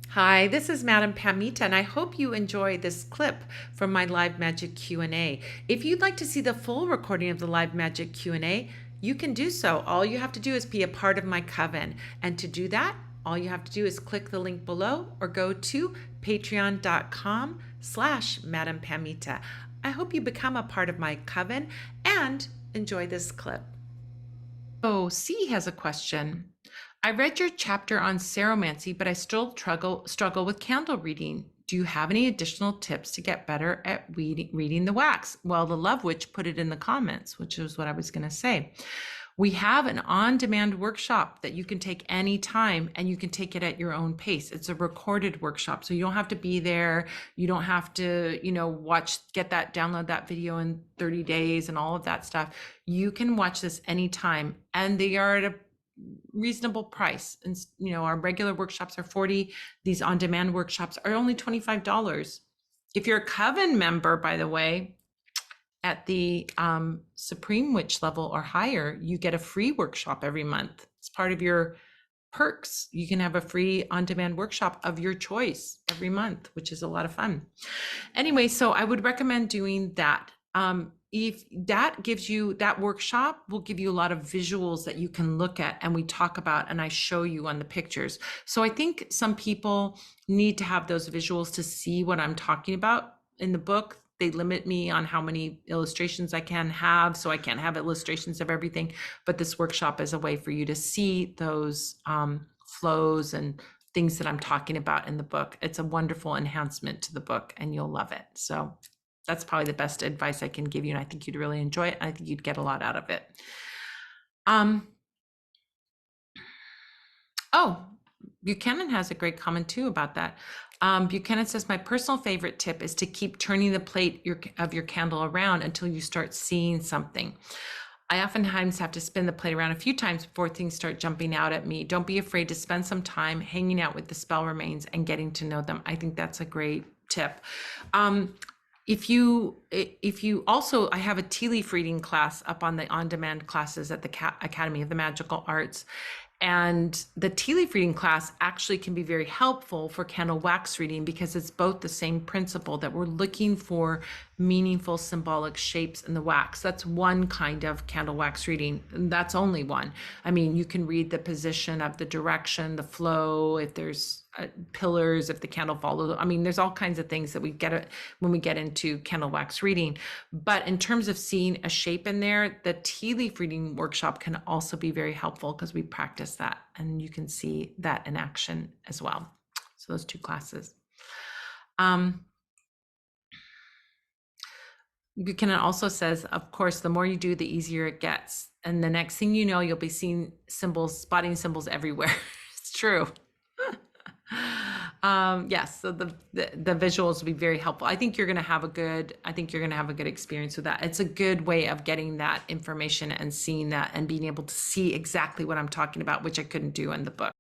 Hi, this is Madam Pamita, and I hope you enjoy this clip from my Live Magic Q&A. If you'd like to see the full recording of the Live Magic Q&A, you can do so. All you have to do is be a part of my coven. And to do that, all you have to do is click the link below or go to patreon.com/Madam Pamita. I hope you become a part of my coven and enjoy this clip. So C has a question. I read your chapter on ceromancy, but I still struggle with candle reading. Do you have any additional tips to get better at reading the wax? Well, the Love Witch put it in the comments, which is what I was going to say. We have an on-demand workshop that you can take anytime, and you can take it at your own pace. It's a recorded workshop, so you don't have to be there. You don't have to, download that video in 30 days and all of that stuff. You can watch this anytime, and they are at a reasonable price. And our regular workshops are $40. These on-demand workshops are only $25. If you're a coven member, by the way, at the Supreme Witch level or higher, you get a free workshop every month. It's part of your perks. You can have a free on-demand workshop of your choice every month, which is a lot of fun. Anyway, so I would recommend doing that. If that gives you, that workshop will give you a lot of visuals that you can look at and we talk about and I show you on the pictures. So I think some people need to have those visuals to see what I'm talking about in the book. They limit me on how many illustrations I can have, so I can't have illustrations of everything. But this workshop is a way for you to see those flows and things that I'm talking about in the book. It's a wonderful enhancement to the book and you'll love it. So that's probably the best advice I can give you. And I think you'd really enjoy it. And I think you'd get a lot out of it. Oh, Buchanan has a great comment too about that. Buchanan says, my personal favorite tip is to keep turning the plate of your candle around until you start seeing something. I oftentimes have to spin the plate around a few times before things start jumping out at me. Don't be afraid to spend some time hanging out with the spell remains and getting to know them. I think that's a great tip. If you also, I have a tea leaf reading class up on the on-demand classes at the Academy of the Magical Arts. And the tea leaf reading class actually can be very helpful for candle wax reading because it's both the same principle that we're looking for meaningful symbolic shapes in the wax. That's one kind of candle wax reading. And that's only one. I mean, you can read the position of the direction, the flow, if there's pillars, if the candle follows. I mean, there's all kinds of things that we get when we get into candle wax reading. But in terms of seeing a shape in there, the tea leaf reading workshop can also be very helpful because we practice that and you can see that in action as well. So those two classes. Buchanan also says, of course, the more you do, the easier it gets. And the next thing you know, you'll be seeing symbols, spotting symbols everywhere. It's true. Yes, so the visuals will be very helpful. I think you're going to have a good experience with that. It's a good way of getting that information and seeing that and being able to see exactly what I'm talking about, which I couldn't do in the book.